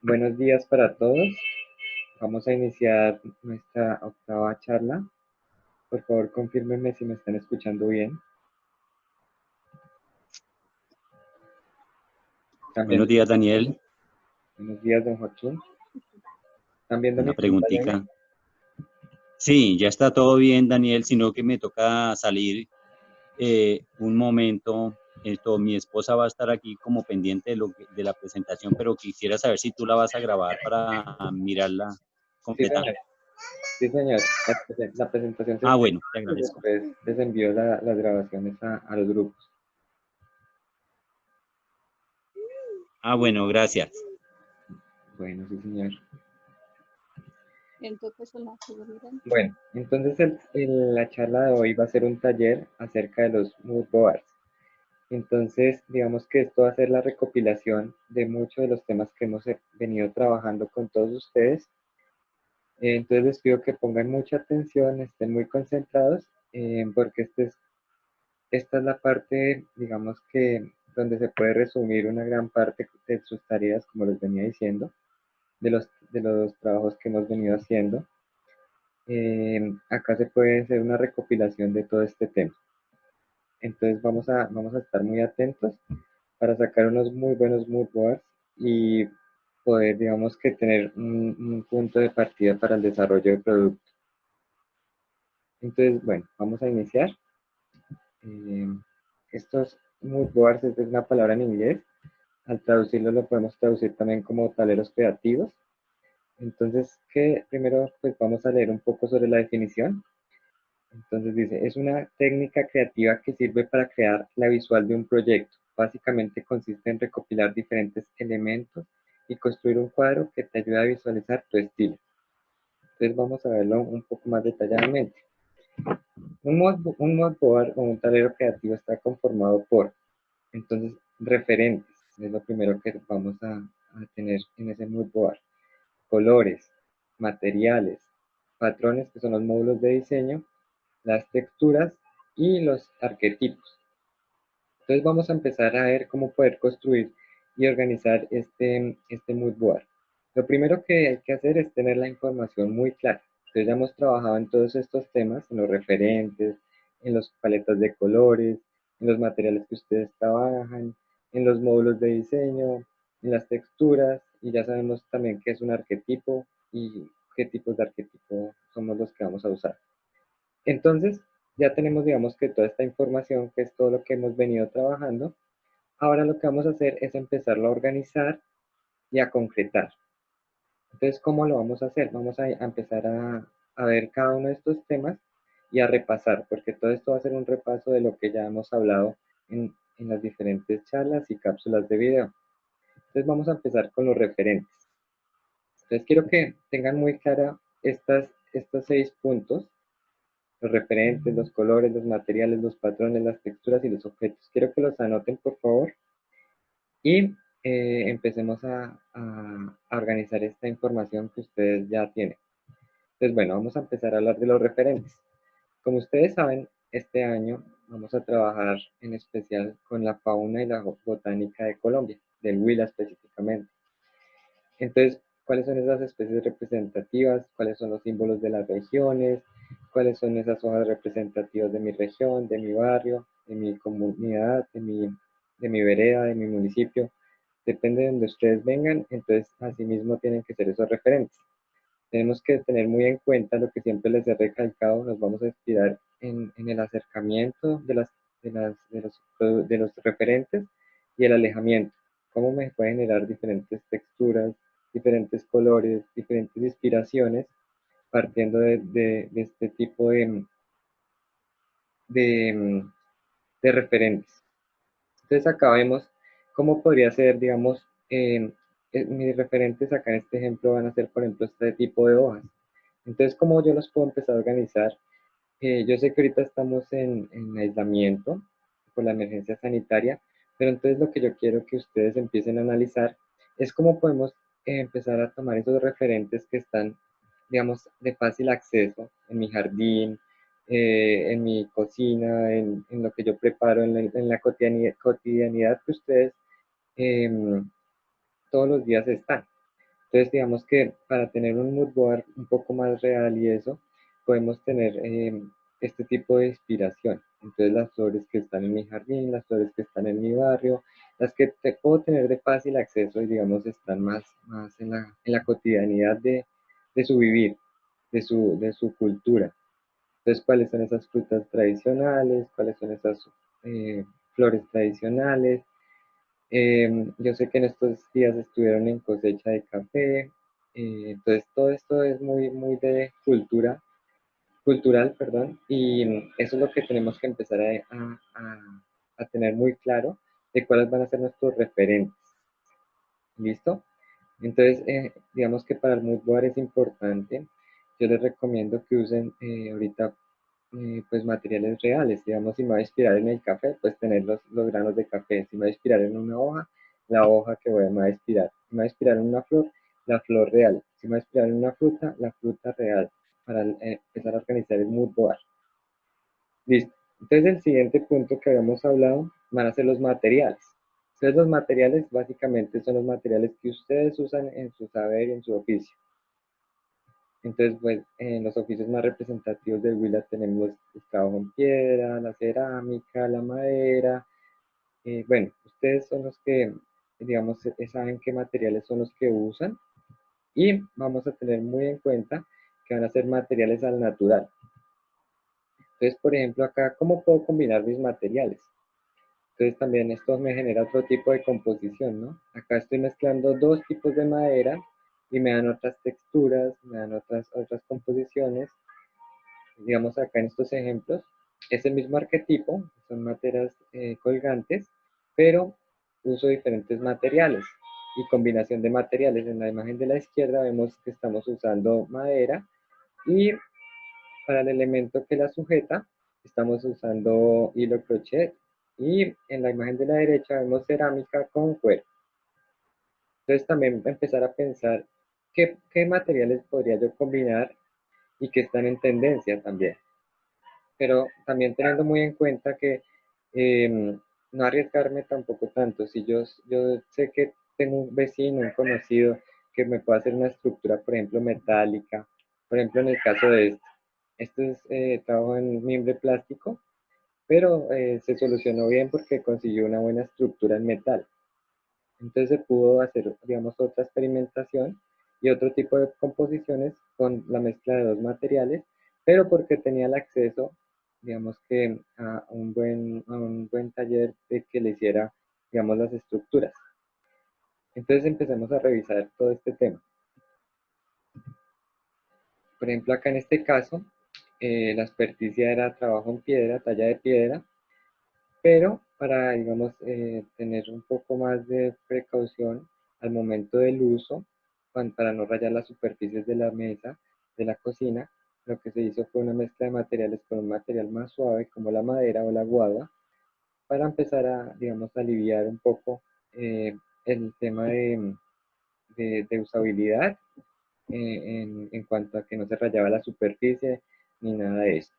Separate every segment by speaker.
Speaker 1: Buenos días para todos. Vamos a iniciar nuestra octava charla. Por favor, confírmenme si me están escuchando bien.
Speaker 2: Buenos días, Daniel.
Speaker 1: Buenos días, don Joaquín. ¿Están viendo mi
Speaker 2: Una
Speaker 1: pantalla
Speaker 2: preguntita.
Speaker 1: bien?
Speaker 2: Sí, ya está todo bien, Daniel, sino que me toca salir un momento. Mi esposa va a estar aquí como pendiente de la presentación, pero quisiera saber si tú la vas a grabar para mirarla
Speaker 1: Sí,
Speaker 2: completa.
Speaker 1: señor. Sí, señor. La presentación se
Speaker 2: Ah,
Speaker 1: está
Speaker 2: bueno, te
Speaker 1: y
Speaker 2: agradezco.
Speaker 1: después les envío las grabaciones a los grupos.
Speaker 2: Ah, bueno, gracias.
Speaker 1: Bueno, sí, señor.
Speaker 3: Entonces, la seguridad.
Speaker 1: Bueno, entonces la charla de hoy va a ser un taller acerca de los mood boards. Entonces, digamos que esto va a ser la recopilación de muchos de los temas que hemos venido trabajando con todos ustedes. Entonces les pido que pongan mucha atención, estén muy concentrados, porque esta es la parte, digamos que, donde se puede resumir una gran parte de sus tareas, como les venía diciendo, de los trabajos que hemos venido haciendo. Acá se puede hacer una recopilación de todo este tema. Entonces vamos a estar muy atentos para sacar unos muy buenos mood boards y poder, digamos que tener un punto de partida para el desarrollo de producto. Entonces, bueno, vamos a iniciar. Estos mood boards es una palabra en inglés. Al traducirlo lo podemos traducir también como tableros creativos. Entonces, primero pues vamos a leer un poco sobre la definición. Entonces dice, es una técnica creativa que sirve para crear la visual de un proyecto. Básicamente consiste en recopilar diferentes elementos y construir un cuadro que te ayude a visualizar tu estilo. Entonces vamos a verlo un poco más detalladamente. Un mood board o un tablero creativo está conformado por, entonces, referentes. Es lo primero que vamos a tener en ese mood board. Colores, materiales, patrones que son los módulos de diseño, las texturas y los arquetipos. Entonces vamos a empezar a ver cómo poder construir y organizar este mood board. Lo primero que hay que hacer es tener la información muy clara. Entonces ya hemos trabajado en todos estos temas, en los referentes, en las paletas de colores, en los materiales que ustedes trabajan, en los módulos de diseño, en las texturas, y ya sabemos también qué es un arquetipo y qué tipos de arquetipo somos los que vamos a usar. Entonces, ya tenemos, digamos que toda esta información, que es todo lo que hemos venido trabajando. Ahora lo que vamos a hacer es empezarlo a organizar y a concretar. Entonces, ¿cómo lo vamos a hacer? Vamos a empezar a ver cada uno de estos temas y a repasar, porque todo esto va a ser un repaso de lo que ya hemos hablado en las diferentes charlas y cápsulas de video. Entonces, vamos a empezar con los referentes. Entonces, quiero que tengan muy clara estos 6 puntos: los referentes, los colores, los materiales, los patrones, las texturas y los objetos. Quiero que los anoten, por favor, y empecemos a organizar esta información que ustedes ya tienen. Entonces, bueno, vamos a empezar a hablar de los referentes. Como ustedes saben, este año vamos a trabajar en especial con la fauna y la botánica de Colombia, del Huila específicamente. Entonces, ¿cuáles son esas especies representativas? ¿Cuáles son los símbolos de las regiones? ¿Cuáles son esas hojas representativas de mi región, de mi barrio, de mi comunidad, de mi vereda, de mi municipio? Depende de donde ustedes vengan, entonces asimismo tienen que ser esos referentes. Tenemos que tener muy en cuenta lo que siempre les he recalcado, nos vamos a inspirar en el acercamiento de los referentes y el alejamiento. Cómo me puede generar diferentes texturas, diferentes colores, diferentes inspiraciones, partiendo de este tipo de, de referentes. Entonces acá vemos cómo podría ser, digamos, mis referentes acá en este ejemplo van a ser, por ejemplo, este tipo de hojas. Entonces, ¿cómo yo los puedo empezar a organizar? Yo sé que ahorita estamos en aislamiento por la emergencia sanitaria, pero entonces lo que yo quiero que ustedes empiecen a analizar es cómo podemos empezar a tomar esos referentes que están, digamos, de fácil acceso en mi jardín, en mi cocina, en lo que yo preparo, en la cotidianidad que ustedes em, todos los días están. Entonces, digamos que para tener un mood board un poco más real y eso, podemos tener este tipo de inspiración. Entonces, las flores que están en mi jardín, las flores que están en mi barrio, las que te puedo tener de fácil acceso y, digamos, están más en la cotidianidad de su vivir, de su cultura. Entonces, ¿cuáles son esas frutas tradicionales? ¿Cuáles son esas eh, flores tradicionales? Yo sé que en estos días estuvieron en cosecha de café, entonces todo esto es muy de cultural, perdón, y eso es lo que tenemos que empezar a tener muy claro de cuáles van a ser nuestros referentes. ¿Listo? Entonces, digamos que para el mood board es importante. Yo les recomiendo que usen ahorita pues materiales reales. Digamos, si me voy a inspirar en el café, pues tener los granos de café. Si me voy a inspirar en una hoja, la hoja que me va a inspirar. Si me voy a inspirar en una flor, la flor real. Si me voy a inspirar en una fruta, la fruta real. Para empezar a organizar el mood board. Listo. Entonces el siguiente punto que habíamos hablado van a ser los materiales. Entonces los materiales básicamente son los materiales que ustedes usan en su saber y en su oficio. Entonces, pues, en los oficios más representativos del Huila tenemos el trabajo en piedra, la cerámica, la madera. Bueno, ustedes son los que, digamos, saben qué materiales son los que usan y vamos a tener muy en cuenta que van a ser materiales al natural. Entonces, por ejemplo, acá, ¿cómo puedo combinar mis materiales? Entonces también esto me genera otro tipo de composición, ¿no? Acá estoy mezclando dos tipos de madera y me dan otras texturas, me dan otras composiciones. Digamos acá en estos ejemplos, es el mismo arquetipo, son materias colgantes, pero uso diferentes materiales y combinación de materiales. En la imagen de la izquierda vemos que estamos usando madera y para el elemento que la sujeta estamos usando hilo crochet y en la imagen de la derecha vemos cerámica con cuero. Entonces también empezar a pensar qué materiales podría yo combinar y que están en tendencia también. Pero también teniendo muy en cuenta que no arriesgarme tampoco tanto. Si yo sé que tengo un vecino, un conocido que me puede hacer una estructura, por ejemplo, metálica, por ejemplo, en el caso de este es trabajo en mimbre plástico, pero se solucionó bien porque consiguió una buena estructura en metal. Entonces se pudo hacer, digamos, otra experimentación y otro tipo de composiciones con la mezcla de dos materiales, pero porque tenía el acceso, digamos que a un buen taller de que le hiciera, digamos, las estructuras. Entonces empezamos a revisar todo este tema. Por ejemplo, acá en este caso, la experticia era trabajo en piedra, talla de piedra, pero para, digamos, tener un poco más de precaución al momento del uso, para no rayar las superficies de la mesa, de la cocina, lo que se hizo fue una mezcla de materiales con un material más suave como la madera o la guava, para empezar a, digamos, aliviar un poco el tema de usabilidad en cuanto a que no se rayaba la superficie ni nada de esto.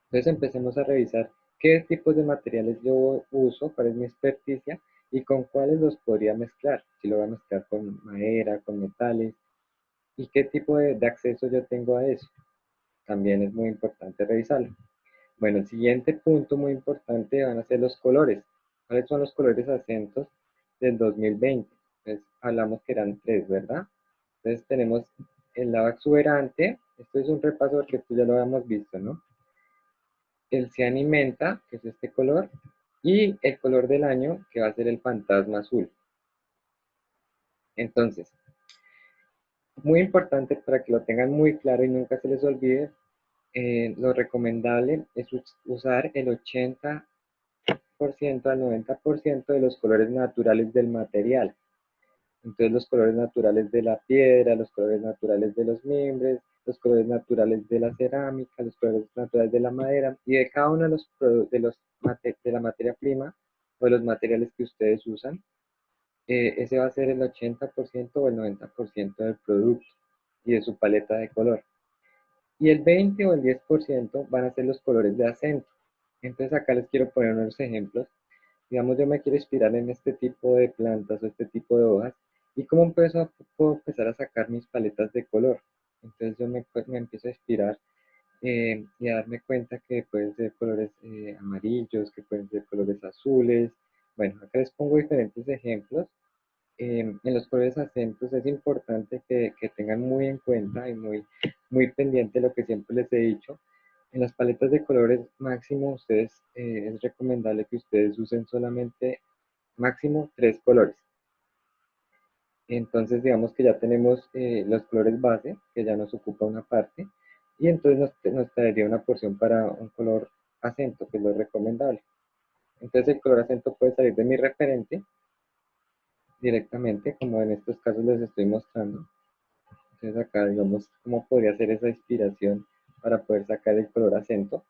Speaker 1: Entonces empecemos a revisar qué tipos de materiales yo uso, cuál es mi experticia y con cuáles los podría mezclar. Si lo voy a mezclar con madera, con metales y qué tipo de acceso yo tengo a eso. También es muy importante revisarlo. Bueno, el siguiente punto muy importante van a ser los colores. ¿Cuáles son los colores acentos del 2020? Entonces hablamos que eran tres, ¿verdad? Entonces tenemos el lado exuberante. Esto es un repaso porque esto ya lo habíamos visto, ¿no? El cianimenta, que es este color, y el color del año, que va a ser el fantasma azul. Entonces, muy importante para que lo tengan muy claro y nunca se les olvide, lo recomendable es usar el 80% al 90% de los colores naturales del material. Entonces los colores naturales de la piedra, los colores naturales de los mimbres, los colores naturales de la cerámica, los colores naturales de la madera y de cada uno de de la materia prima o de los materiales que ustedes usan, ese va a ser el 80% o el 90% del producto y de su paleta de color. Y el 20 o el 10% van a ser los colores de acento. Entonces acá les quiero poner unos ejemplos. Digamos, yo me quiero inspirar en este tipo de plantas o este tipo de hojas ¿Y cómo puedo empezar a sacar mis paletas de color? Entonces yo me empiezo a inspirar y a darme cuenta que pueden ser colores amarillos, que pueden ser colores azules. Bueno, acá les pongo diferentes ejemplos. En los colores acentos es importante que tengan muy en cuenta y muy pendiente lo que siempre les he dicho. En las paletas de colores máximo, es recomendable que ustedes usen solamente máximo 3 colores. Entonces, digamos que ya tenemos los colores base, que ya nos ocupa una parte, y entonces nos traería una porción para un color acento, que es lo recomendable. Entonces, el color acento puede salir de mi referente directamente, como en estos casos les estoy mostrando. Entonces, acá, digamos, cómo podría ser esa inspiración para poder sacar el color acento.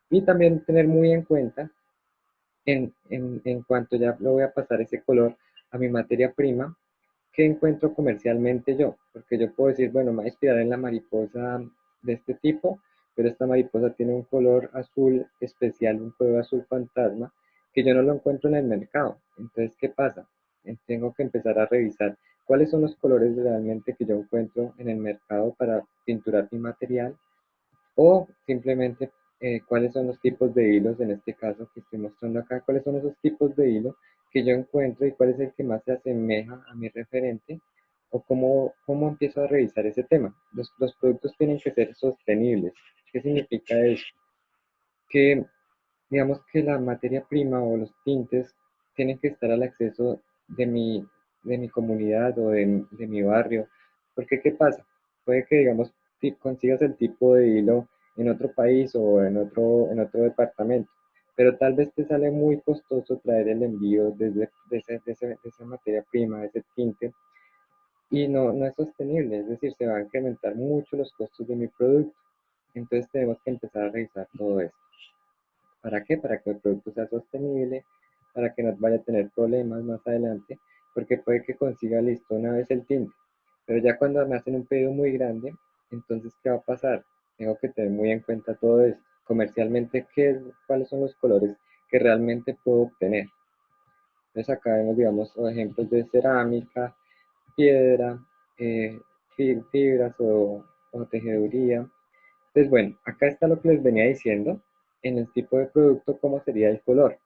Speaker 1: Y también tener muy en cuenta, en cuanto ya lo voy a pasar ese color a mi materia prima, ¿qué encuentro comercialmente yo? Porque yo puedo decir, bueno, me voy a inspirar en la mariposa de este tipo, pero esta mariposa tiene un color azul especial, un color azul fantasma, que yo no lo encuentro en el mercado. Entonces, ¿qué pasa? Tengo que empezar a revisar cuáles son los colores realmente que yo encuentro en el mercado para pinturar mi material o simplemente cuáles son los tipos de hilos, en este caso que estoy mostrando acá, cuáles son esos tipos de hilo que yo encuentro y cuál es el que más se asemeja a mi referente, o cómo empiezo a revisar ese tema. Los productos tienen que ser sostenibles. ¿Qué significa eso? Que digamos que la materia prima o los tintes tienen que estar al acceso de mi comunidad o de mi barrio. Porque, ¿qué pasa? Puede que, digamos, consigas el tipo de hilo en otro país o en otro departamento, pero tal vez te sale muy costoso traer el envío de esa materia prima, de ese tinte, y no es sostenible, es decir, se van a incrementar mucho los costos de mi producto. Entonces tenemos que empezar a revisar todo esto. ¿Para qué? Para que el producto sea sostenible, para que no vaya a tener problemas más adelante, porque puede que consiga listo una vez el tinte, pero ya cuando me hacen un pedido muy grande, entonces, ¿qué va a pasar? Tengo que tener muy en cuenta todo esto. Comercialmente, ¿cuáles son los colores que realmente puedo obtener? Entonces acá vemos, digamos, ejemplos de cerámica, piedra, eh, fibras o tejeduría. Entonces, bueno, acá está lo que les venía diciendo en el tipo de producto, cómo sería el color.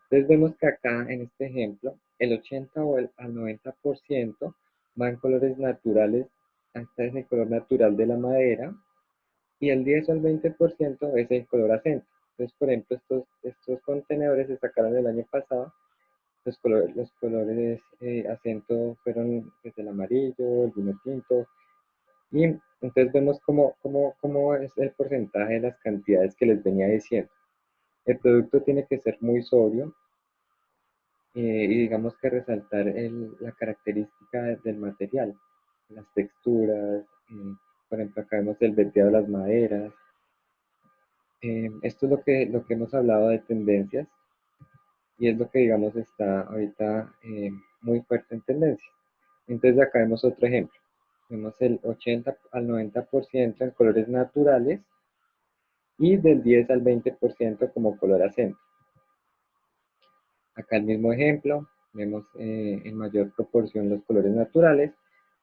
Speaker 1: Entonces vemos que acá en este ejemplo, el 80 o al 90% van colores naturales, hasta es el color natural de la madera, y el 10 o el 20% es el color acento. Entonces, por ejemplo, estos contenedores se sacaron el año pasado. Los colores acento fueron pues, el amarillo, el vino tinto, y entonces vemos cómo es el porcentaje de las cantidades que les venía diciendo. El producto tiene que ser muy sobrio y digamos que resaltar la característica del material, las texturas, por ejemplo acá vemos el veteado de las maderas. Esto es lo que hemos hablado de tendencias y es lo que digamos está ahorita muy fuerte en tendencia. Entonces acá vemos otro ejemplo. Vemos el 80 al 90% en colores naturales y del 10 al 20% como color acento. Acá el mismo ejemplo, vemos en mayor proporción los colores naturales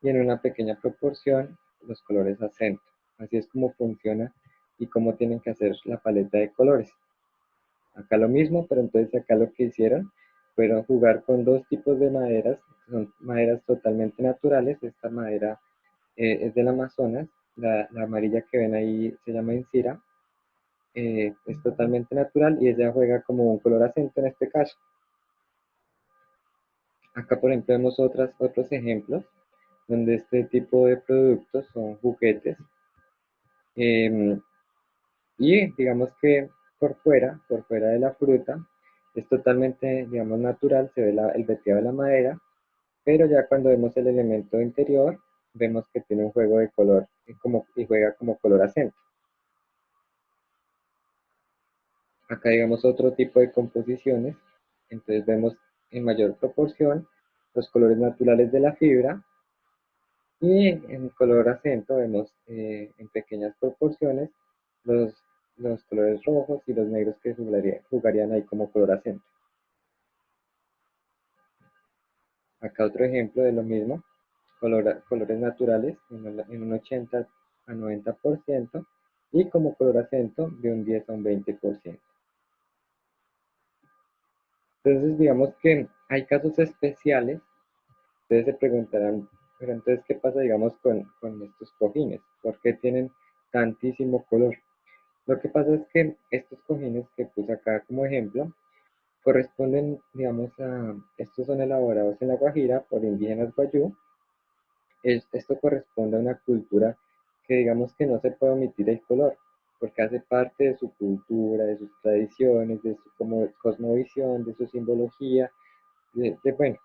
Speaker 1: y en una pequeña proporción los colores acento. Así es como funciona y cómo tienen que hacer la paleta de colores. Acá lo mismo, pero entonces acá lo que hicieron fueron jugar con dos tipos de maderas, que son maderas totalmente naturales. Esta madera es del Amazonas, la amarilla que ven ahí se llama encira, es totalmente natural y ella juega como un color acento en este caso. Acá, por ejemplo, vemos otros ejemplos donde este tipo de productos son juguetes. Y digamos que por fuera de la fruta, es totalmente, digamos, natural, se ve el veteado de la madera, pero ya cuando vemos el elemento interior, vemos que tiene un juego de color y juega como color acento. Acá digamos otro tipo de composiciones, entonces vemos en mayor proporción los colores naturales de la fibra y en color acento vemos en pequeñas proporciones los, los colores rojos y los negros que jugarían ahí como color acento. Acá otro ejemplo de lo mismo, colores naturales en un 80 a 90% y como color acento de un 10 a un 20%. Entonces, digamos que hay casos especiales. Ustedes se preguntarán, pero entonces, ¿qué pasa, digamos, con estos cojines? ¿Por qué tienen tantísimo color? Lo que pasa es que estos cojines que puse acá como ejemplo, corresponden, digamos, estos son elaborados en La Guajira por indígenas guayú. Esto corresponde a una cultura que digamos que no se puede omitir el color, porque hace parte de su cultura, de sus tradiciones, de su como cosmovisión, de su simbología, bueno,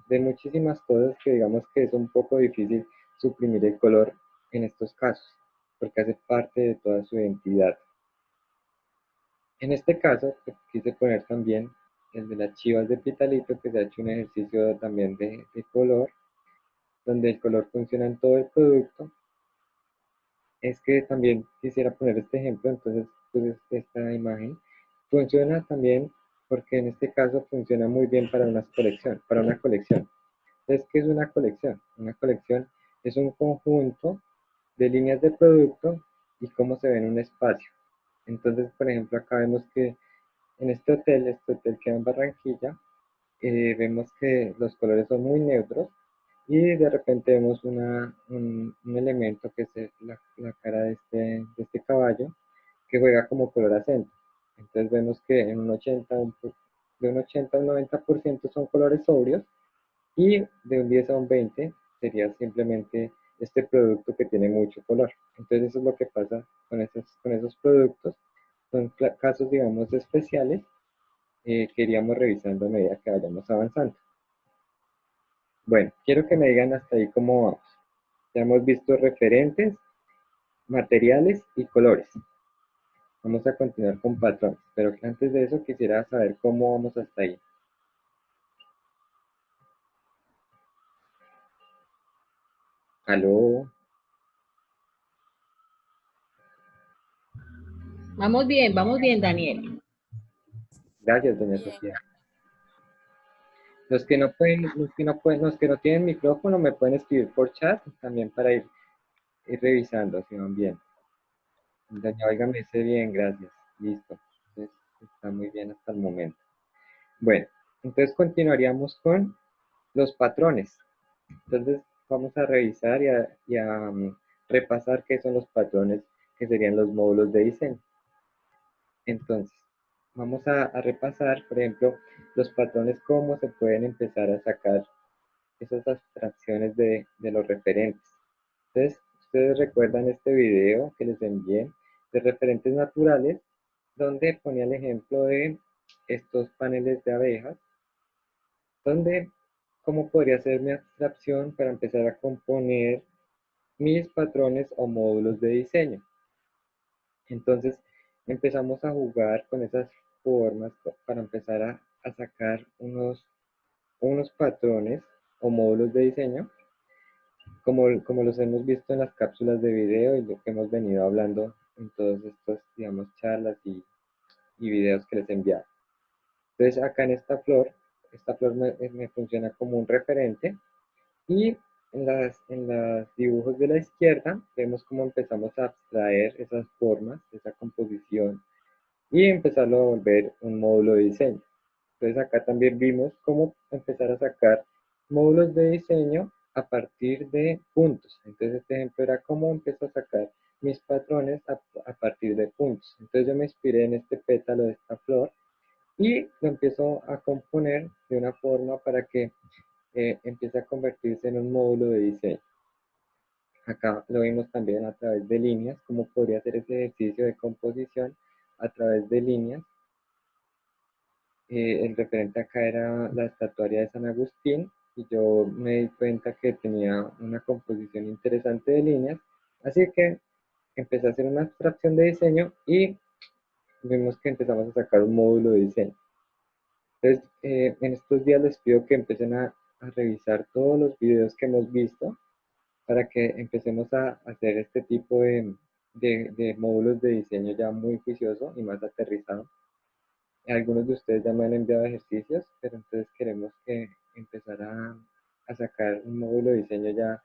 Speaker 1: de muchísimas cosas que digamos que es un poco difícil suprimir el color en estos casos, porque hace parte de toda su identidad. En este caso, pues, quise poner también el de las chivas de Pitalito, que se ha hecho un ejercicio también de color, donde el color funciona en todo el producto. Es que también quisiera poner este ejemplo, entonces puse esta imagen. Funciona también porque en este caso funciona muy bien para una colección, Entonces, ¿qué es una colección? Una colección es un conjunto de líneas de producto y cómo se ve en un espacio. Entonces, por ejemplo, acá vemos que en este hotel queda en Barranquilla, vemos que los colores son muy neutros y de repente vemos un elemento que es la cara de este caballo que juega como color acento. Entonces vemos que en de un 80 a un 90% son colores sobrios y de un 10 a un 20 sería simplemente este producto que tiene mucho color. Entonces eso es lo que pasa con esos productos. Son casos, digamos, especiales que iríamos revisando a medida que vayamos avanzando. Bueno, quiero que me digan hasta ahí cómo vamos. Ya hemos visto referentes, materiales y colores. Vamos a continuar con patrones, pero antes de eso quisiera saber cómo vamos hasta ahí. ¿Aló?
Speaker 3: Vamos bien, Daniel.
Speaker 1: Gracias, doña Sofía. Los que no tienen micrófono me pueden escribir por chat también para ir revisando si van bien. Doña Olga me dice bien, gracias. Listo. Entonces, está muy bien hasta el momento. Bueno, entonces continuaríamos con los patrones. Entonces, vamos a revisar y a repasar qué son los patrones que serían los módulos de diseño. Entonces, vamos a repasar, por ejemplo, los patrones, cómo se pueden empezar a sacar esas abstracciones de los referentes. Entonces, ustedes recuerdan este video que les envié de referentes naturales, donde ponía el ejemplo de estos paneles de abejas, donde cómo podría ser mi abstracción para empezar a componer mis patrones o módulos de diseño. Entonces, empezamos a jugar con esas formas para empezar a sacar unos patrones o módulos de diseño como los hemos visto en las cápsulas de video y lo que hemos venido hablando en todos estos, digamos, charlas y videos que les he enviado. Entonces, acá en esta flor me funciona como un referente y en los dibujos de la izquierda vemos cómo empezamos a abstraer esas formas, esa composición y empezarlo a volver un módulo de diseño. Entonces acá también vimos cómo empezar a sacar módulos de diseño a partir de puntos. Entonces este ejemplo era cómo empiezo a sacar mis patrones a partir de puntos. Entonces yo me inspiré en este pétalo de esta flor y lo empiezo a componer de una forma para que empiece a convertirse en un módulo de diseño. Acá lo vimos también a través de líneas, cómo podría hacer ese ejercicio de composición a través de líneas. El referente acá era la estatuaria de San Agustín y yo me di cuenta que tenía una composición interesante de líneas, así que empecé a hacer una abstracción de diseño y vimos que empezamos a sacar un módulo de diseño. Entonces, en estos días les pido que empiecen a revisar todos los videos que hemos visto para que empecemos a hacer este tipo de módulos de diseño ya muy juicioso y más aterrizado. Algunos de ustedes ya me han enviado ejercicios, pero entonces queremos que empezar a sacar un módulo de diseño ya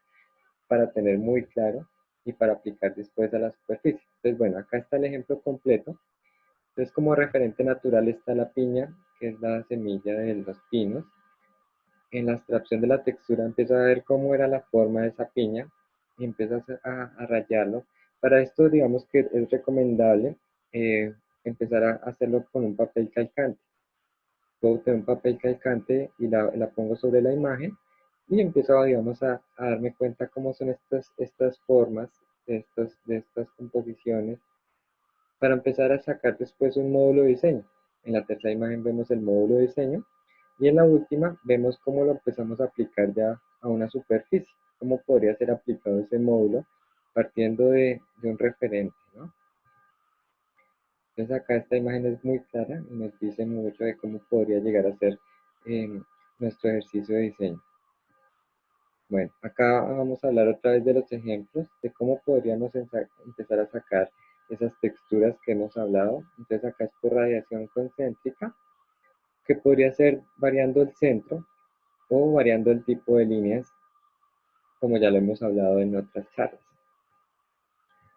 Speaker 1: para tener muy claro y para aplicar después a la superficie. Entonces, bueno, acá está el ejemplo completo. Entonces, como referente natural está la piña, que es la semilla de los pinos. En la abstracción de la textura empieza a ver cómo era la forma de esa piña y empiezas a rayarlo. Para esto, digamos que es recomendable empezar a hacerlo con un papel calcante. Puedo tener un papel calcante y la pongo sobre la imagen y empiezo, digamos, a darme cuenta cómo son estas formas de estas composiciones para empezar a sacar después un módulo de diseño. En la tercera imagen vemos el módulo de diseño y en la última vemos cómo lo empezamos a aplicar ya a una superficie, cómo podría ser aplicado ese módulo partiendo de un referente, ¿no? Entonces acá esta imagen es muy clara y nos dice mucho de cómo podría llegar a ser nuestro ejercicio de diseño. Bueno, acá vamos a hablar otra vez de los ejemplos, de cómo podríamos empezar a sacar esas texturas que hemos hablado. Entonces acá es por radiación concéntrica, que podría ser variando el centro o variando el tipo de líneas, como ya lo hemos hablado en otras charlas.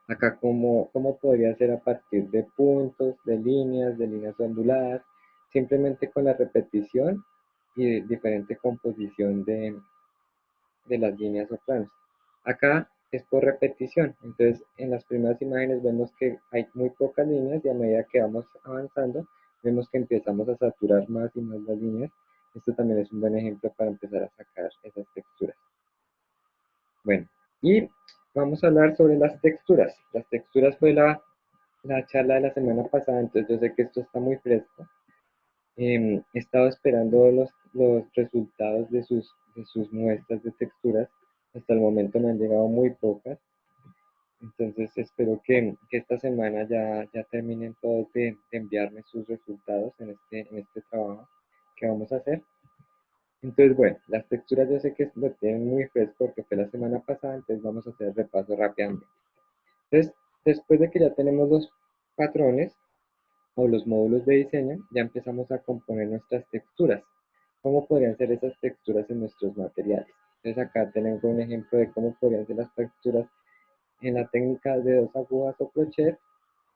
Speaker 1: Acá cómo podría ser a partir de puntos, de líneas onduladas, simplemente con la repetición y diferente composición de las líneas o planos. Acá es por repetición, entonces en las primeras imágenes vemos que hay muy pocas líneas y a medida que vamos avanzando vemos que empezamos a saturar más y más las líneas. Esto también es un buen ejemplo para empezar a sacar esas texturas. Bueno, y vamos a hablar sobre las texturas. Las texturas fue la charla de la semana pasada, entonces yo sé que esto está muy fresco. He estado esperando los resultados de sus muestras de texturas. Hasta el momento me han llegado muy pocas. Entonces espero que esta semana ya terminen todos de enviarme sus resultados en este trabajo que vamos a hacer. Entonces, bueno, las texturas yo sé que lo tienen muy fresco porque fue la semana pasada, entonces vamos a hacer el repaso rápidamente. Entonces, después de que ya tenemos los patrones o los módulos de diseño, ya empezamos a componer nuestras texturas. ¿Cómo podrían ser esas texturas en nuestros materiales? Entonces acá tenemos un ejemplo de cómo podrían ser las texturas en la técnica de dos agujas o crochet.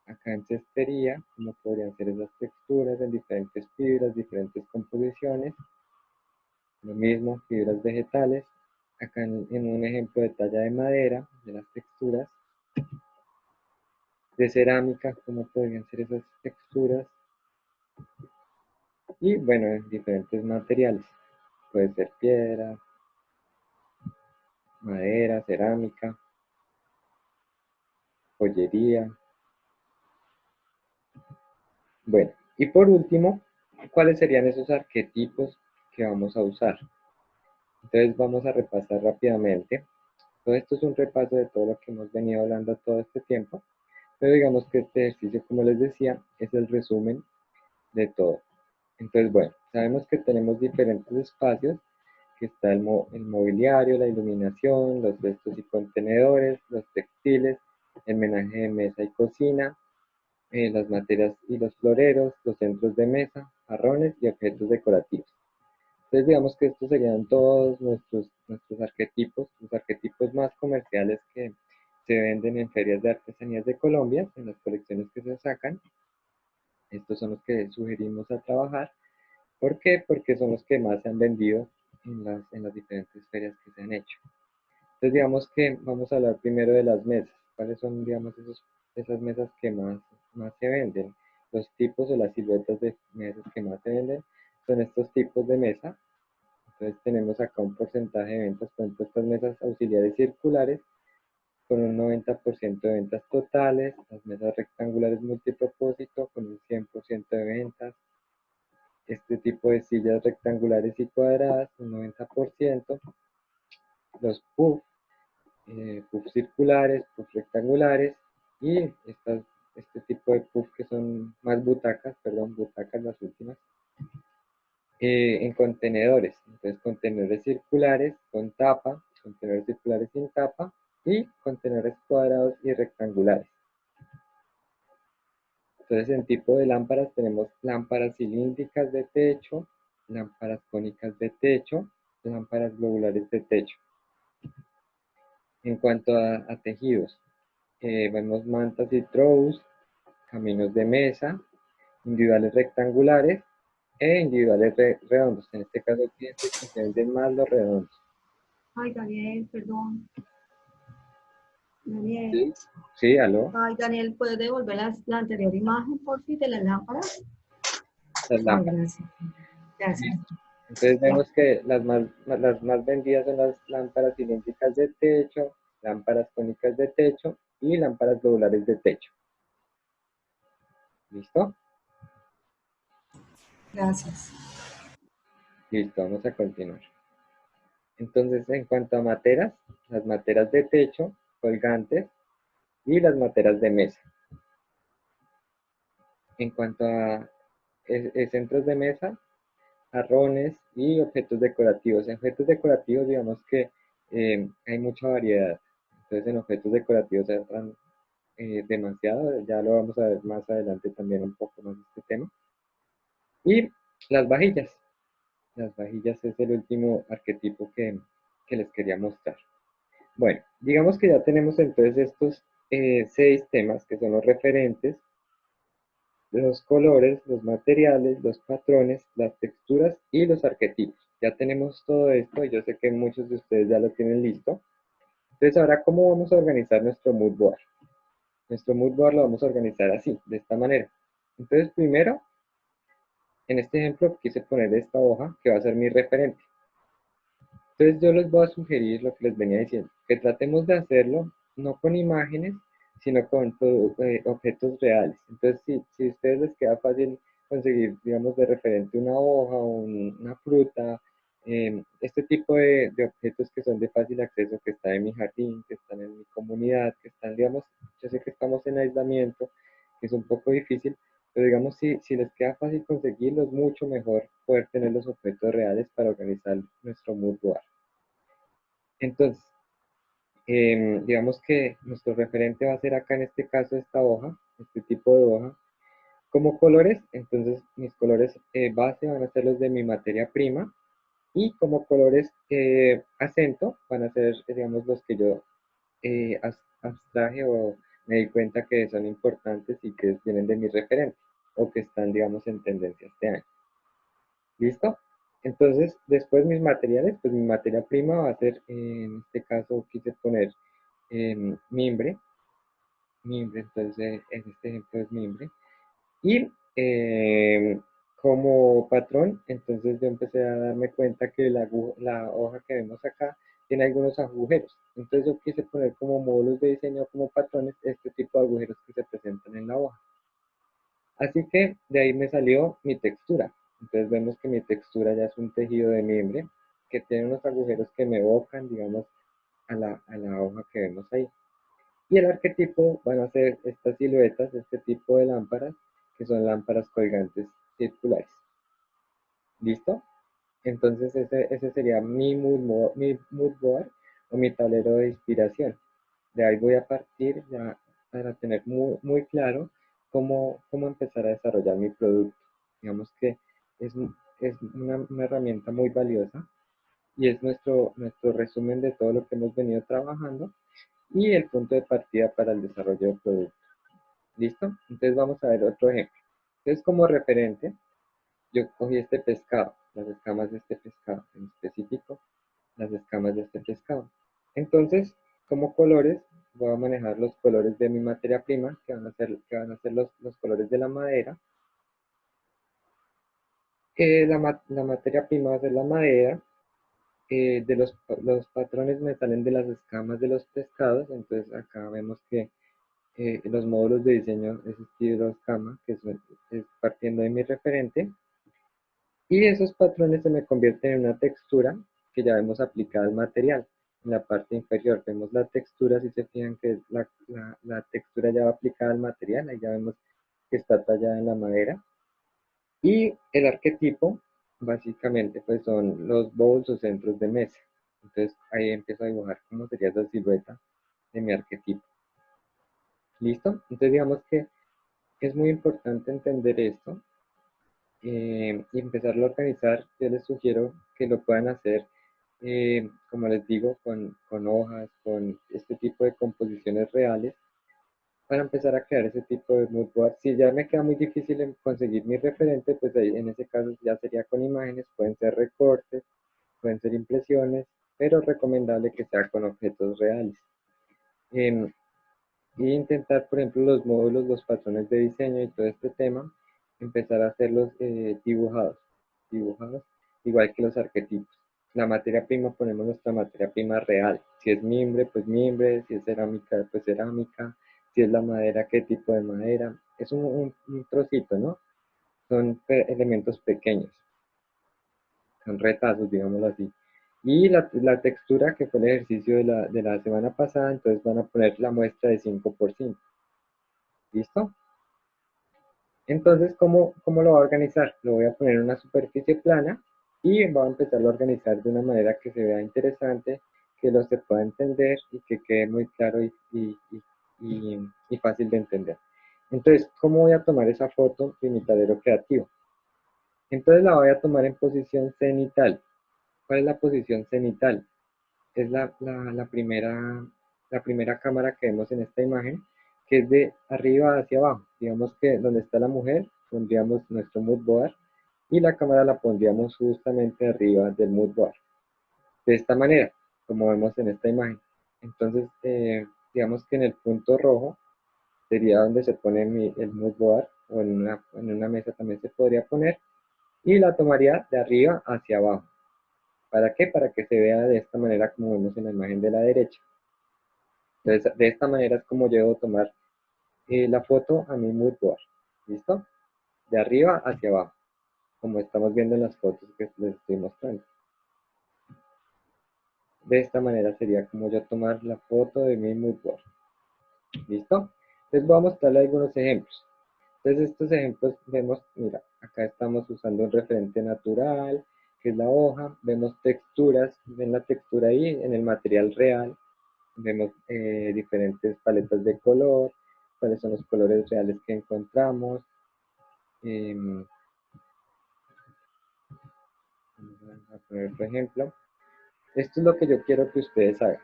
Speaker 1: Acá en cestería, cómo podrían ser esas texturas en diferentes fibras, diferentes composiciones. Lo mismo, fibras vegetales. Acá en un ejemplo de talla de madera, de las texturas. De cerámica, cómo podrían ser esas texturas. Y bueno, en diferentes materiales. Puede ser piedra, madera, cerámica, joyería. Bueno, y por último, ¿cuáles serían esos arquetipos que vamos a usar? Entonces vamos a repasar rápidamente. Todo esto es un repaso de todo lo que hemos venido hablando todo este tiempo, pero digamos que este ejercicio, como les decía, es el resumen de todo. Entonces, bueno, sabemos que tenemos diferentes espacios, que está el mobiliario, la iluminación, los restos y contenedores, los textiles, el menaje de mesa y cocina, las materias y los floreros, los centros de mesa, jarrones y objetos decorativos. Entonces digamos que estos serían todos nuestros arquetipos, los arquetipos más comerciales que se venden en ferias de artesanías de Colombia, en las colecciones que se sacan. Estos son los que sugerimos a trabajar. ¿Por qué? Porque son los que más se han vendido en las diferentes ferias que se han hecho. Entonces digamos que vamos a hablar primero de las mesas. ¿Cuáles son, digamos, esas mesas que más se venden? Los tipos o las siluetas de mesas que más se venden son estos tipos de mesa. Entonces tenemos acá un porcentaje de ventas, por ejemplo, estas mesas auxiliares circulares con un 90% de ventas totales, las mesas rectangulares multipropósito con un 100% de ventas, este tipo de sillas rectangulares y cuadradas, un 90%, los puff circulares, puff rectangulares y este tipo de puff que son más butacas, perdón, butacas las últimas, en contenedores. Entonces, contenedores circulares con tapa, contenedores circulares sin tapa y contenedores cuadrados y rectangulares. Entonces, en tipo de lámparas tenemos lámparas cilíndricas de techo, lámparas cónicas de techo. lámparas globulares de techo. En cuanto a tejidos, vemos mantas y throws, caminos de mesa, individuales rectangulares e individuales redondos. En este caso, clientes que venden más los redondos.
Speaker 4: Ay, Daniel, perdón. Daniel.
Speaker 1: Sí, sí, aló.
Speaker 4: Ay, Daniel, ¿puedes devolver la anterior imagen, por fin, de las lámparas?
Speaker 1: Las
Speaker 4: Ay,
Speaker 1: lámparas.
Speaker 4: gracias. Gracias.
Speaker 1: Entonces vemos que las más vendidas son las lámparas cilíndricas de techo, lámparas cónicas de techo y lámparas globulares de techo. ¿Listo?
Speaker 4: Gracias.
Speaker 1: Listo, vamos a continuar. Entonces, en cuanto a materas, las materas de techo, colgantes y las materas de mesa. En cuanto a centros de mesa, jarrones y objetos decorativos. En objetos decorativos, digamos que hay mucha variedad. Entonces, en objetos decorativos hay demasiado, ya lo vamos a ver más adelante también un poco más de este tema. Y las vajillas. Las vajillas es el último arquetipo que les quería mostrar. Bueno, digamos que ya tenemos entonces estos 6 temas que son los referentes, los colores, los materiales, los patrones, las texturas y los arquetipos. Ya tenemos todo esto y yo sé que muchos de ustedes ya lo tienen listo. Entonces ahora, ¿cómo vamos a organizar nuestro mood board? Nuestro mood board lo vamos a organizar así, de esta manera. Entonces primero, en este ejemplo quise poner esta hoja que va a ser mi referente. Entonces yo les voy a sugerir lo que les venía diciendo, que tratemos de hacerlo no con imágenes, sino con objetos reales. Entonces si a ustedes les queda fácil conseguir, digamos, de referente una hoja o una fruta, este tipo de objetos que son de fácil acceso, que están en mi jardín, que están en mi comunidad, que están, digamos, yo sé que estamos en aislamiento, que es un poco difícil, pero digamos, si les queda fácil conseguirlos, mucho mejor poder tener los objetos reales para organizar nuestro mood board. Entonces, digamos que nuestro referente va a ser acá en este caso esta hoja, este tipo de hoja. Como colores, entonces mis colores base van a ser los de mi materia prima, y como colores acento van a ser, digamos, los que yo abstraje o me di cuenta que son importantes y que vienen de mi referente o que están, digamos, en tendencia este año. ¿Listo? Entonces, después mis materiales, pues mi materia prima va a ser, en este caso quise poner mimbre, entonces en este ejemplo es mimbre. Y como patrón, entonces yo empecé a darme cuenta que la hoja que vemos acá tiene algunos agujeros. Entonces yo quise poner como módulos de diseño, como patrones, este tipo de agujeros que se presentan en la hoja. Así que de ahí me salió mi textura. Entonces vemos que mi textura ya es un tejido de mimbre que tiene unos agujeros que me evocan, digamos, a la hoja que vemos ahí. Y el arquetipo van a ser estas siluetas, este tipo de lámparas, que son lámparas colgantes circulares. ¿Listo? Entonces ese sería mi mood board o mi tablero de inspiración. De ahí voy a partir ya para tener muy claro cómo empezar a desarrollar mi producto. Digamos que es una herramienta muy valiosa y es nuestro resumen de todo lo que hemos venido trabajando y el punto de partida para el desarrollo del producto. ¿Listo? Entonces vamos a ver otro ejemplo. Entonces, como referente, yo cogí este pescado, las escamas de este pescado, en específico, las escamas de este pescado. Entonces, como colores, voy a manejar los colores de mi materia prima, que van a ser los colores de la madera. La materia prima va a ser la madera. De los patrones me salen de las escamas de los pescados, entonces acá vemos que los módulos de diseño es estilo escama, que es partiendo de mi referente, y esos patrones se me convierten en una textura que ya vemos aplicada al material. En la parte inferior vemos la textura, si se fijan que la textura ya va aplicada al material, ahí ya vemos que está tallada en la madera. Y el arquetipo, básicamente, pues son los bowls o centros de mesa. Entonces ahí empiezo a dibujar cómo sería esa silueta de mi arquetipo. ¿Listo? Entonces digamos que es muy importante entender esto y empezarlo a organizar. Yo les sugiero que lo puedan hacer como les digo, con hojas, con este tipo de composiciones reales, para empezar a crear ese tipo de mood board. Si ya me queda muy difícil en conseguir mi referente, pues ahí en ese caso ya sería con imágenes, pueden ser recortes, pueden ser impresiones, pero recomendable que sea con objetos reales. Em, y intentar, por ejemplo, los módulos, los patrones de diseño y todo este tema, empezar a hacerlos dibujados, igual que los arquetipos. La materia prima, ponemos nuestra materia prima real. Si es mimbre, pues mimbre, si es cerámica, pues cerámica, si es la madera, qué tipo de madera. Es un trocito, ¿no? Son elementos pequeños, son retazos, digámoslo así. Y la textura, que fue el ejercicio de la semana pasada, entonces van a poner la muestra de 5 por 5. ¿Listo? Entonces, ¿cómo lo voy a organizar? Lo voy a poner en una superficie plana y voy a empezarlo a organizar de una manera que se vea interesante, que lo se pueda entender y que quede muy claro y fácil de entender. Entonces, ¿cómo voy a tomar esa foto de mi tablero creativo? Entonces la voy a tomar en posición cenital. ¿Cuál es la posición cenital? Es la primera cámara que vemos en esta imagen, que es de arriba hacia abajo. Digamos que donde está la mujer, pondríamos nuestro mood board y la cámara la pondríamos justamente arriba del mood board. De esta manera, como vemos en esta imagen. Entonces, digamos que en el punto rojo sería donde se pone el mood board, o en una mesa también se podría poner, y la tomaría de arriba hacia abajo. ¿Para qué? Para que se vea de esta manera como vemos en la imagen de la derecha. Entonces, de esta manera es como yo debo tomar la foto a mi mood board. ¿Listo? De arriba hacia abajo, como estamos viendo en las fotos que les estoy mostrando. De esta manera sería como yo tomar la foto de mi mood board. ¿Listo? Entonces voy a mostrarle algunos ejemplos. Entonces estos ejemplos vemos, mira, acá estamos usando un referente natural, que es la hoja. Vemos texturas, ven la textura ahí en el material real. Vemos diferentes paletas de color, cuáles son los colores reales que encontramos. Vamos a poner otro ejemplo. Esto es lo que yo quiero que ustedes hagan,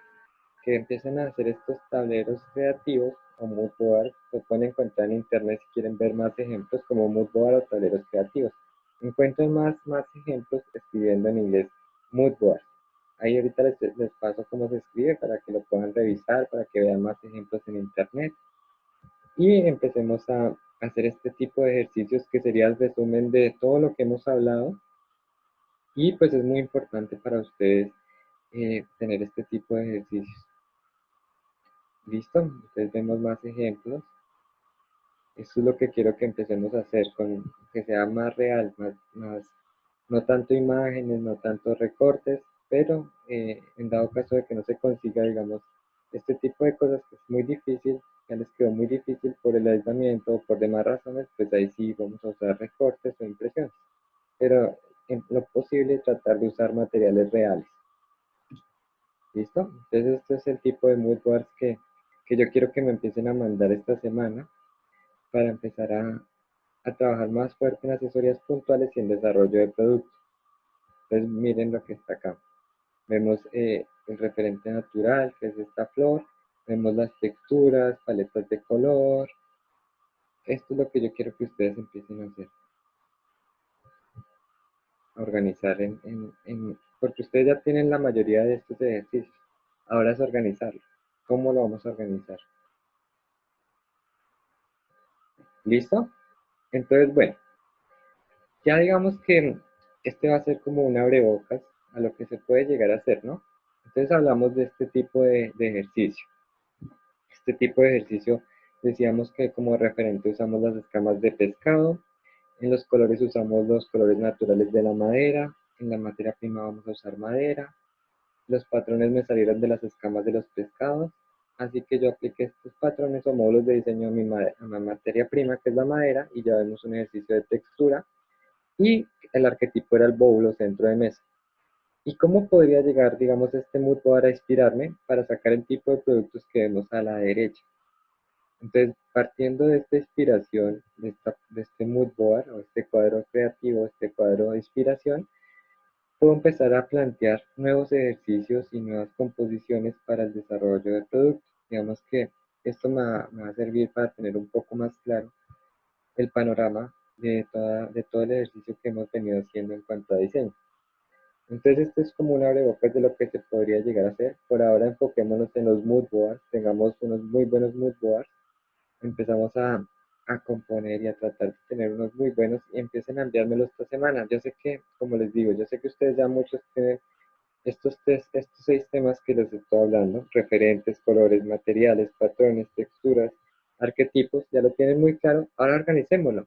Speaker 1: que empiecen a hacer estos tableros creativos o mood board. Lo pueden encontrar en internet si quieren ver más ejemplos como mood board o tableros creativos. Encuentren más ejemplos escribiendo en inglés mood board. Ahí ahorita les paso cómo se escribe para que lo puedan revisar, para que vean más ejemplos en internet. Y empecemos a hacer este tipo de ejercicios que sería el resumen de todo lo que hemos hablado. Y pues es muy importante para ustedes tener este tipo de ejercicios. ¿Listo? Entonces vemos más ejemplos. Esto es lo que quiero que empecemos a hacer, que sea más real, no tanto imágenes, no tanto recortes, pero en dado caso de que no se consiga, digamos, este tipo de cosas que es muy difícil, ya les quedó muy difícil por el aislamiento o por demás razones, pues ahí sí vamos a usar recortes o impresiones. Pero en lo posible tratar de usar materiales reales. ¿Listo? Entonces este es el tipo de mood boards que yo quiero que me empiecen a mandar esta semana para empezar a trabajar más fuerte en asesorías puntuales y en desarrollo de productos. Entonces miren lo que está acá. Vemos el referente natural, que es esta flor. Vemos las texturas, paletas de color. Esto es lo que yo quiero que ustedes empiecen a hacer. A organizar porque ustedes ya tienen la mayoría de estos ejercicios. Ahora es organizarlo. ¿Cómo lo vamos a organizar? ¿Listo? Entonces, bueno, ya digamos que este va a ser como un abrebocas a lo que se puede llegar a hacer, ¿no? Entonces hablamos de este tipo de ejercicio. Este tipo de ejercicio decíamos que como referente usamos las escamas de pescado, en los colores usamos los colores naturales de la madera, en la materia prima vamos a usar madera, los patrones me salieron de las escamas de los pescados, así que yo apliqué estos patrones o módulos de diseño a mi materia prima, que es la madera, y ya vemos un ejercicio de textura, y el arquetipo era el bowl o centro de mesa. ¿Y cómo podría llegar, digamos, este mood board a inspirarme para sacar el tipo de productos que vemos a la derecha? Entonces, partiendo de esta inspiración, de este mood board o este cuadro creativo, este cuadro de inspiración, puedo empezar a plantear nuevos ejercicios y nuevas composiciones para el desarrollo del producto. Digamos que esto me va a servir para tener un poco más claro el panorama de todo el ejercicio que hemos venido haciendo en cuanto a diseño. Entonces esto es como un abrebocas de lo que se podría llegar a hacer. Por ahora enfoquémonos en los mood boards, tengamos unos muy buenos mood boards, empezamos a componer y a tratar de tener unos muy buenos y empiecen a enviármelos esta semana. Yo sé que, como les digo, yo sé que ustedes ya muchos tienen estos 6 temas que les estoy hablando, referentes, colores, materiales, patrones, texturas, arquetipos, ya lo tienen muy claro. Ahora organicémoslo,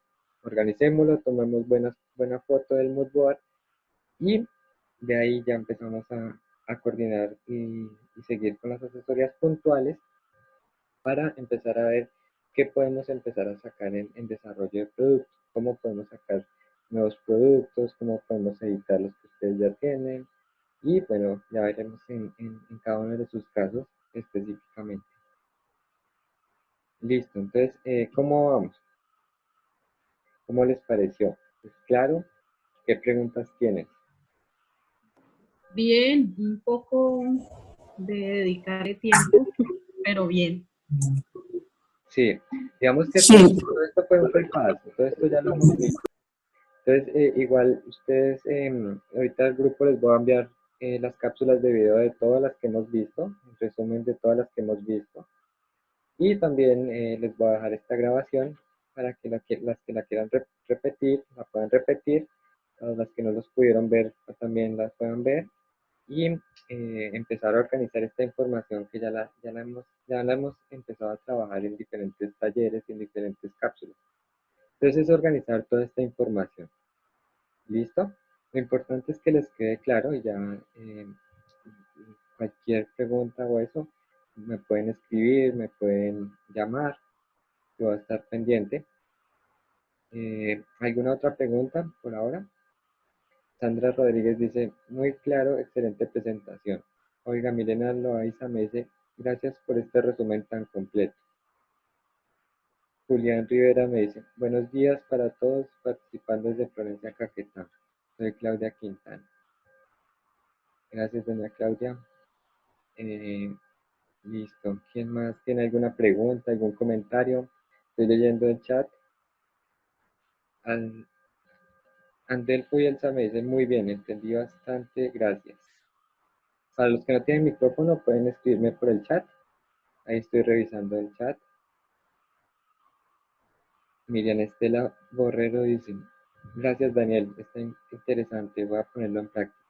Speaker 1: tomemos buena foto del mood board y de ahí ya empezamos a coordinar y seguir con las asesorías puntuales para empezar a ver qué podemos empezar a sacar en desarrollo de productos, cómo podemos sacar nuevos productos, cómo podemos editar los que ustedes ya tienen, y bueno, ya veremos en cada uno de sus casos específicamente. Listo, entonces, ¿cómo vamos? ¿Cómo les pareció? ¿Es claro? ¿Qué preguntas tienen?
Speaker 3: Bien, un poco de dedicarle tiempo, pero bien.
Speaker 1: Sí, digamos que
Speaker 5: Sí,
Speaker 1: todo esto fue un repaso, todo esto ya lo hemos visto. Entonces, igual ustedes, ahorita el grupo les voy a enviar las cápsulas de video de todas las que hemos visto, un resumen de todas las que hemos visto. Y también les voy a dejar esta grabación para que las que la quieran repetir, la puedan repetir. Para las que no los pudieron ver, pues también las puedan ver. Y empezar a organizar esta información que ya la hemos empezado a trabajar en diferentes talleres y en diferentes cápsulas. Entonces es organizar toda esta información. ¿Listo? Lo importante es que les quede claro y ya cualquier pregunta o eso, me pueden escribir, me pueden llamar, yo voy a estar pendiente. ¿Alguna otra pregunta por ahora? Sandra Rodríguez dice, muy claro, excelente presentación. Oiga, Milena Loaiza me dice, gracias por este resumen tan completo. Julián Rivera me dice, buenos días para todos participando desde Florencia, Caquetá. Soy Claudia Quintana. Gracias, doña Claudia. Listo. ¿Quién más tiene alguna pregunta, algún comentario? Estoy leyendo el chat. Andelfo y Elsa me dicen muy bien, entendí bastante, gracias. Para los que no tienen micrófono pueden escribirme por el chat. Ahí estoy revisando el chat. Miriam Estela Borrero dice, gracias Daniel, está interesante, voy a ponerlo en práctica.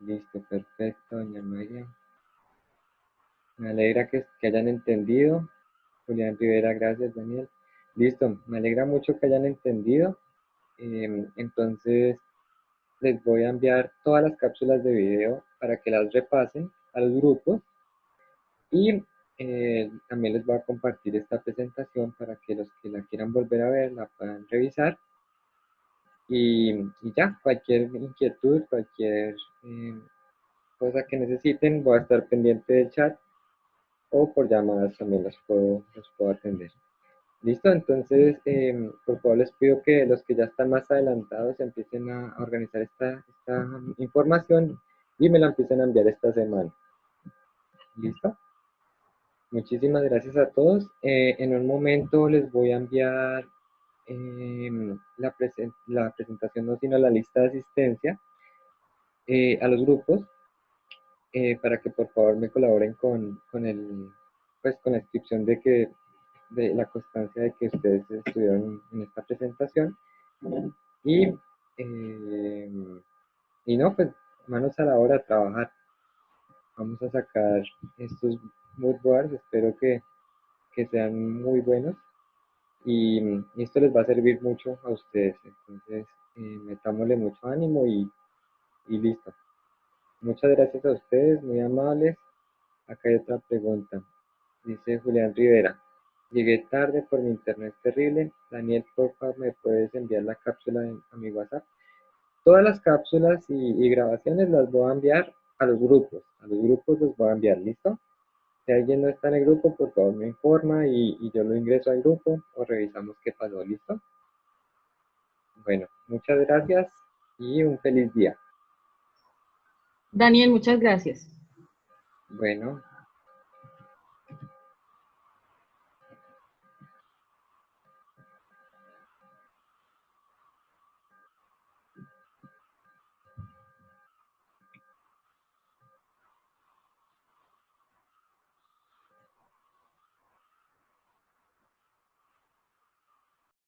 Speaker 1: Listo, perfecto, doña María. Me alegra que hayan entendido. Julián Rivera, gracias Daniel. Listo, me alegra mucho que hayan entendido. Entonces, les voy a enviar todas las cápsulas de video para que las repasen a los grupos y también les voy a compartir esta presentación para que los que la quieran volver a ver la puedan revisar y ya, cualquier inquietud, cualquier cosa que necesiten, voy a estar pendiente del chat o por llamadas también los puedo atender. Listo, entonces por favor les pido que los que ya están más adelantados empiecen a organizar esta información y me la empiecen a enviar esta semana. ¿Listo? Muchísimas gracias a todos. En un momento les voy a enviar la presentación, no sino la lista de asistencia a los grupos para que por favor me colaboren pues, con la inscripción de la constancia de que ustedes estuvieron en esta presentación. Y, y no, pues manos a la obra a trabajar. Vamos a sacar estos mood boards, espero que sean muy buenos y esto les va a servir mucho a ustedes. Entonces, metámosle mucho ánimo y listo. Muchas gracias a ustedes, muy amables. Acá hay otra pregunta. Dice Julián Rivera. Llegué tarde por mi internet terrible. Daniel, por favor, ¿me puedes enviar la cápsula a mi WhatsApp? Todas las cápsulas y grabaciones las voy a enviar a los grupos. A los grupos los voy a enviar, ¿listo? Si alguien no está en el grupo, por favor me informa y yo lo ingreso al grupo o revisamos qué pasó, ¿listo? Bueno, muchas gracias. y un feliz día.
Speaker 3: Daniel, muchas gracias.
Speaker 1: Bueno,